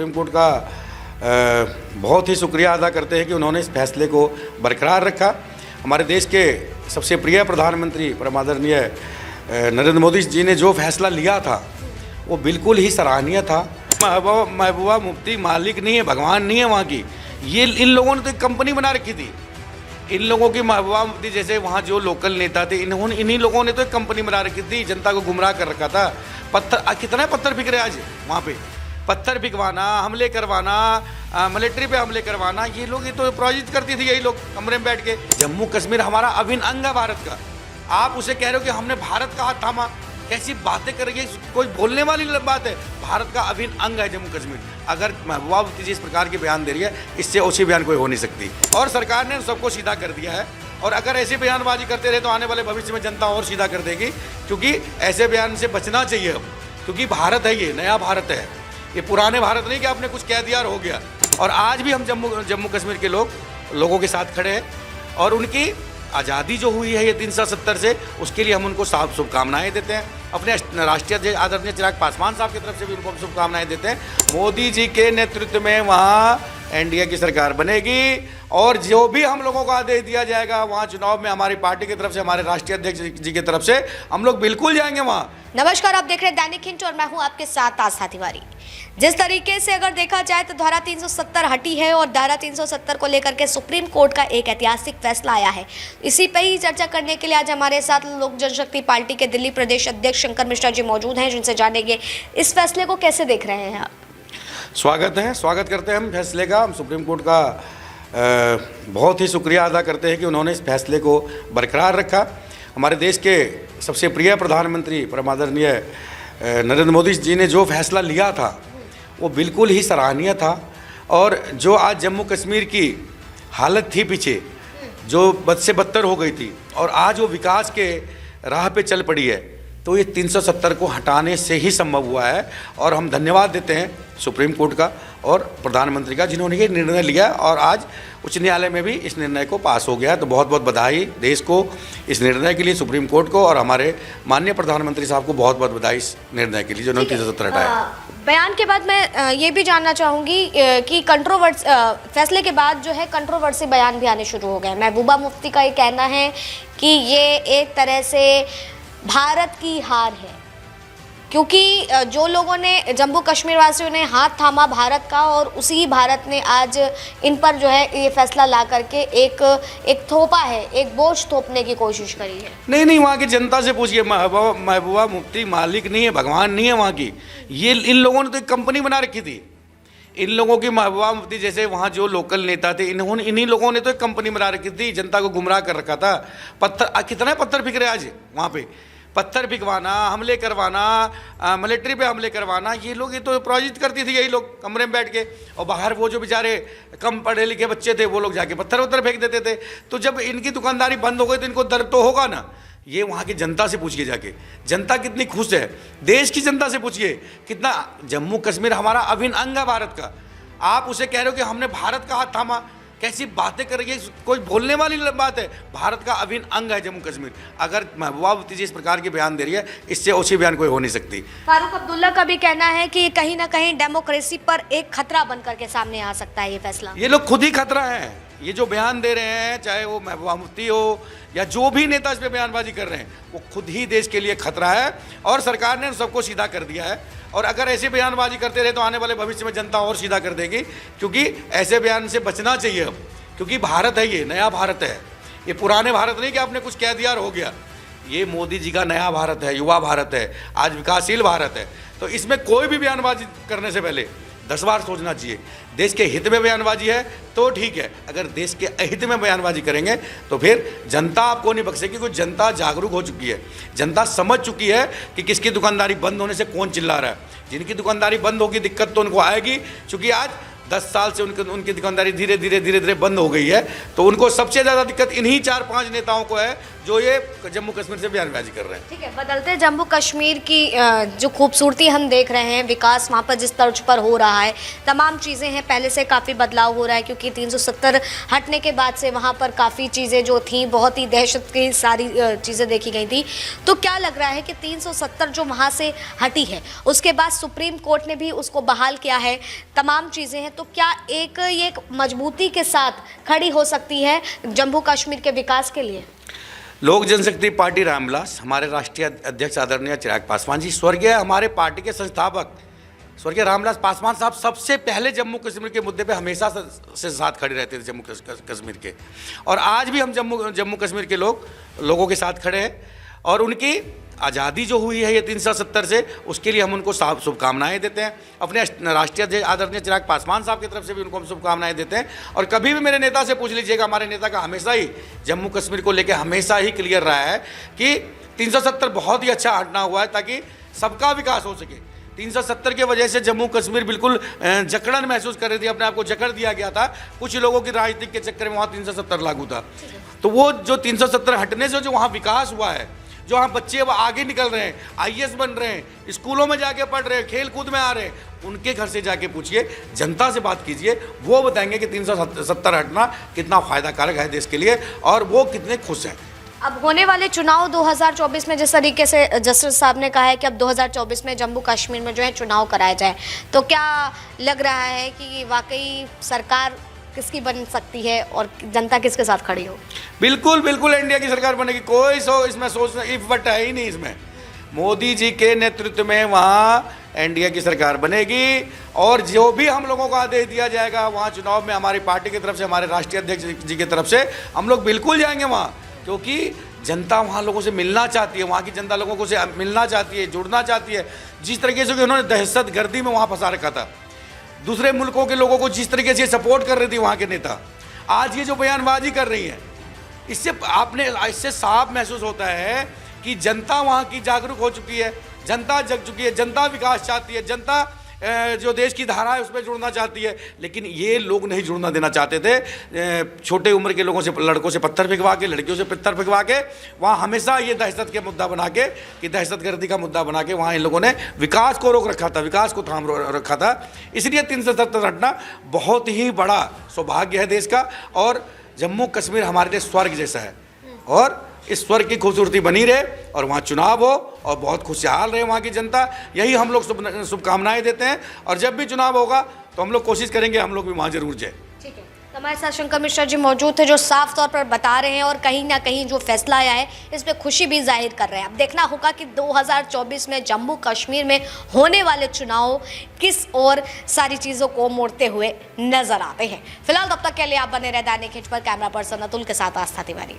Supreme court का बहुत ही शुक्रिया अदा करते हैं कि उन्होंने इस फैसले को बरकरार रखा। हमारे देश के सबसे प्रिय प्रधानमंत्री परम आदरणीय नरेंद्र मोदी जी ने जो फैसला लिया था वो बिल्कुल ही सराहनीय था। महबूबा मुफ्ती मालिक नहीं है, भगवान नहीं है वहाँ की। ये इन लोगों ने तो एक कंपनी बना रखी थी। इन लोगों की महबूबा मुफ्ती जैसे वहाँ जो लोकल नेता थे, इन्हीं लोगों ने तो एक कंपनी बना रखी थी, जनता को गुमराह कर रखा था। कितना पत्थर बिक रहे आज वहाँ पे, पत्थर बिकवाना, हमले करवाना, मिलिट्री पे हमले करवाना, ये लोग ये तो प्रोजित करती थी यही लोग कमरे में बैठ के। जम्मू कश्मीर हमारा अभिन्न अंग है भारत का। आप उसे कह रहे हो कि हमने भारत का हाथ थामा, कैसी बातें कर रही है, कोई बोलने वाली बात है? भारत का अभिन्न अंग है जम्मू कश्मीर। अगर महबूबा मुफ्ती जी इस प्रकार के बयान दे रही है, इससे ऊँची बयान कोई हो नहीं सकती। और सरकार ने सबको सीधा कर दिया है, और अगर ऐसी बयानबाजी करते रहे तो आने वाले भविष्य में जनता और सीधा कर देगी, क्योंकि ऐसे बयान से बचना चाहिए अब। क्योंकि भारत है, ये नया भारत है, ये पुराने भारत नहीं कि आपने कुछ कह दिया और हो गया। और आज भी हम जम्मू कश्मीर के लोगों के साथ खड़े हैं, और उनकी आज़ादी जो हुई है ये 370 से, उसके लिए हम उनको साफ शुभकामनाएं देते हैं। अपने राष्ट्रीय अध्यक्ष आदरणीय चिराग पासवान साहब की तरफ से भी उनको हम शुभकामनाएं देते हैं। मोदी जी के नेतृत्व में वहाँ एनडीए की सरकार बनेगी, और जो भी हम लोगों को आदेश दिया जाएगा वहाँ चुनाव में, हमारी पार्टी की तरफ से, हमारे राष्ट्रीय अध्यक्ष जी की तरफ से, हम लोग बिल्कुल जाएंगे वहाँ। नमस्कार, आप देख रहे हैं दैनिक हिंट और मैं हूं आपके साथ आस्था तिवारी। जिस तरीके से अगर देखा जाए तो धारा 370 हटी है, और धारा 370 को लेकर के सुप्रीम कोर्ट का एक ऐतिहासिक फैसला आया है। इसी पे ही चर्चा करने के लिए आज हमारे साथ लोक जनशक्ति पार्टी के दिल्ली प्रदेश अध्यक्ष शंकर मिश्रा जी मौजूद हैं, जिनसे जानेंगे इस फैसले को कैसे देख रहे हैं आप। स्वागत करते हैं हम फैसले का। हम सुप्रीम कोर्ट का बहुत ही शुक्रिया अदा करते हैं कि उन्होंने इस फैसले को बरकरार रखा। हमारे देश के सबसे प्रिय प्रधानमंत्री परम आदरणीय नरेंद्र मोदी जी ने जो फैसला लिया था वो बिल्कुल ही सराहनीय था। और जो आज जम्मू कश्मीर की हालत थी पीछे, जो बद से बदतर हो गई थी, और आज वो विकास के राह पे चल पड़ी है, तो ये 370 को हटाने से ही संभव हुआ है। और हम धन्यवाद देते हैं सुप्रीम कोर्ट का और प्रधानमंत्री का, जिन्होंने ये निर्णय लिया, और आज उच्च न्यायालय में भी इस निर्णय को पास हो गया। तो बहुत बहुत बधाई देश को इस निर्णय के लिए, सुप्रीम कोर्ट को, और हमारे माननीय प्रधानमंत्री साहब को बहुत बहुत बधाई इस निर्णय के लिए जो 370 हटाया। बयान के बाद मैं ये भी जानना चाहूँगी कि फैसले के बाद जो है कंट्रोवर्सी बयान भी आने शुरू हो गए। महबूबा मुफ्ती का ये कहना है कि ये एक तरह से भारत की हार है, क्योंकि जो लोगों ने, जम्मू कश्मीर वासियों ने हाथ थामा भारत का, और उसी भारत ने आज इन पर जो है ये फैसला ला करके एक थोपा है, एक बोझ थोपने की कोशिश करी है। नहीं, वहाँ की जनता से पूछिए। महबूबा मुफ्ती मालिक नहीं है, भगवान नहीं है वहाँ की। ये इन लोगों ने तो एक कंपनी बना रखी थी। इन लोगों की महबूबा मुफ्ती जैसे वहाँ जो लोकल नेता थे, इन्हीं लोगों ने तो एक कंपनी बना रखी थी, जनता को गुमराह कर रखा था। कितना पत्थर बिक रहे आज वहाँ पे, पत्थर बिकवाना, हमले करवाना, मिलिट्री पे हमले करवाना, ये लोग ये तो प्रोजित करती थी यही लोग कमरे में बैठ के। और बाहर वो जो बेचारे कम पढ़े लिखे बच्चे थे, वो लोग जाके पत्थर फेंक देते थे। तो जब इनकी दुकानदारी बंद हो गई तो इनको दर्द तो होगा ना। ये वहाँ की जनता से पूछिए जाके, जनता कितनी खुश है। देश की जनता से पूछिए कितना। जम्मू कश्मीर हमारा अभिन्न अंग है भारत का। आप उसे कह रहे हो कि हमने भारत का हाथ थामा, कैसी बातें कर रही है, कोई बोलने वाली बात है? भारत का अभिन्न अंग है जम्मू कश्मीर। अगर महबूबा मुफ्ती जी इस प्रकार के बयान दे रही है, इससे ऊँची बयान कोई हो नहीं सकती। फारूक अब्दुल्ला का भी कहना है कि कहीं ना कहीं डेमोक्रेसी पर एक खतरा बन करके सामने आ सकता है ये फैसला। ये लोग खुद ही खतरा है। ये जो बयान दे रहे हैं, चाहे वो महबूबा मुफ्ती हो या जो भी नेता इस पर बयानबाजी कर रहे हैं, वो खुद ही देश के लिए खतरा है, और सरकार ने सबको सीधा कर दिया है। और अगर ऐसी बयानबाजी करते रहे तो आने वाले भविष्य में जनता और सीधा कर देगी, क्योंकि ऐसे बयान से बचना चाहिए अब। क्योंकि भारत है, ये नया भारत है, ये पुराने भारत नहीं कि आपने कुछ कह दिया और हो गया। ये मोदी जी का नया भारत है, युवा भारत है, आज विकासशील भारत है। तो इसमें कोई भी बयानबाजी करने से पहले 10 बार सोचना चाहिए। देश के हित में बयानबाजी है तो ठीक है, अगर देश के अहित में बयानबाजी करेंगे तो फिर जनता आपको नहीं बख्शेगी, क्योंकि जनता जागरूक हो चुकी है। जनता समझ चुकी है कि किसकी दुकानदारी बंद होने से कौन चिल्ला रहा है। जिनकी दुकानदारी बंद होगी दिक्कत तो उनको आएगी, क्योंकि आज 10 साल से उनकी दुकानदारी धीरे धीरे बंद हो गई है। तो उनको सबसे ज़्यादा दिक्कत इन्हीं 4-5 नेताओं को है जो ये जम्मू कश्मीर से बयानबाजी कर रहे हैं। ठीक है, बदलते जम्मू कश्मीर की जो खूबसूरती हम देख रहे हैं, विकास वहाँ पर जिस तर्ज पर हो रहा है, तमाम चीज़ें हैं, पहले से काफ़ी बदलाव हो रहा है क्योंकि 370 हटने के बाद से वहाँ पर काफ़ी चीज़ें जो थी, बहुत ही दहशत की सारी चीज़ें देखी गई थी। तो क्या लग रहा है कि 370 जो वहाँ से हटी है, उसके बाद सुप्रीम कोर्ट ने भी उसको बहाल किया है, तमाम चीज़ें हैं, तो क्या ये मजबूती के साथ खड़ी हो सकती है जम्मू कश्मीर के विकास के लिए? लोक जनशक्ति पार्टी रामविलास, हमारे राष्ट्रीय अध्यक्ष आदरणीय चिराग पासवान जी, स्वर्गीय हमारे पार्टी के संस्थापक स्वर्गीय रामविलास पासवान साहब सबसे पहले जम्मू कश्मीर के मुद्दे पे हमेशा से साथ खड़े रहते थे जम्मू कश्मीर के, और आज भी हम जम्मू कश्मीर के लोगों के साथ खड़े हैं। और उनकी आज़ादी जो हुई है ये 370 से, उसके लिए हम उनको शुभकामनाएं देते हैं। अपने राष्ट्रीय अध्यक्ष आदरणीय चिराग पासवान साहब की तरफ से भी उनको हम शुभकामनाएं देते हैं। और कभी भी मेरे नेता से पूछ लीजिएगा, हमारे नेता का हमेशा ही जम्मू कश्मीर को लेकर हमेशा ही क्लियर रहा है कि 370 बहुत ही अच्छा हटना हुआ है ताकि सबका विकास हो सके। 370 की वजह से जम्मू कश्मीर बिल्कुल जकड़न महसूस कर रही थी, अपने आप को जकड़ दिया गया था, कुछ लोगों की राजनीति के चक्कर में वहाँ 370 लागू था। तो वो जो 370 हटने से जो वहाँ विकास हुआ है, जो वहाँ बच्चे अब आगे निकल रहे हैं, IAS बन रहे हैं, स्कूलों में जाके पढ़ रहे हैं, खेल कूद में आ रहे हैं, उनके घर से जाके पूछिए, जनता से बात कीजिए, वो बताएंगे कि 370 हटना कितना फ़ायदा कारक है देश के लिए और वो कितने खुश हैं। अब होने वाले चुनाव 2024 में जिस तरीके से जस्टिस साहब ने कहा है कि अब 2024 में जम्मू कश्मीर में जो है चुनाव कराया जाए, तो क्या लग रहा है कि वाकई सरकार किसकी बन सकती है और जनता किसके साथ खड़ी हो? बिल्कुल बिल्कुल इंडिया की सरकार बनेगी, कोई इसमें सोचना इफ बट है ही नहीं। इसमें मोदी जी के नेतृत्व में वहाँ एनडीए की सरकार बनेगी और जो भी हम लोगों को आदेश दिया जाएगा वहाँ चुनाव में, हमारी पार्टी की तरफ से, हमारे राष्ट्रीय अध्यक्ष जी की तरफ से, हम लोग बिल्कुल जाएंगे वहाँ, क्योंकि जनता वहाँ लोगों से मिलना चाहती है, वहाँ की जनता लोगों को से मिलना चाहती है, जुड़ना चाहती है। जिस तरीके से उन्होंने दहशत गर्दी में वहाँ फंसा रखा था, दूसरे मुल्कों के लोगों को जिस तरीके से सपोर्ट कर रही थी वहाँ के नेता, आज ये जो बयानबाजी कर रही है, इससे साफ महसूस होता है कि जनता वहाँ की जागरूक हो चुकी है, जनता जग चुकी है, जनता विकास चाहती है, जनता जो देश की धारा है उसमें जुड़ना चाहती है। लेकिन ये लोग नहीं जुड़ना देना चाहते थे। छोटे उम्र के लोगों से, लड़कों से पत्थर फेंकवा के, लड़कियों से पत्थर फेंकवा के वहाँ हमेशा ये दहशत के मुद्दा बना के, कि दहशतगर्दी का मुद्दा बना के वहाँ इन लोगों ने विकास को रोक रखा था, विकास को थाम रखा था। इसलिए 370 हटना बहुत ही बड़ा सौभाग्य है देश का, और जम्मू कश्मीर हमारे लिए स्वर्ग जैसा है, और इस स्वर्ग की खूबसूरती बनी रहे और वहाँ चुनाव हो और बहुत खुशहाल रहे वहाँ की जनता। यही हम लोग शुभकामनाएं देते हैं, और जब भी चुनाव होगा तो हम लोग कोशिश करेंगे हम लोग भी वहाँ जरूर जाए। ठीक है, हमारे साथ शंकर मिश्रा जी मौजूद थे जो साफ तौर पर बता रहे हैं और कहीं ना कहीं जो फैसला आया है इस पर खुशी भी जाहिर कर रहे हैं। अब देखना होगा कि 2024 में जम्मू कश्मीर में होने वाले चुनाव किस और सारी चीज़ों को मोड़ते हुए नजर आते हैं। फिलहाल तब तक के लिए आप बने रहे दैनिक हिट पर। कैमरा पर्सन अतुल के साथ आस्था तिवारी।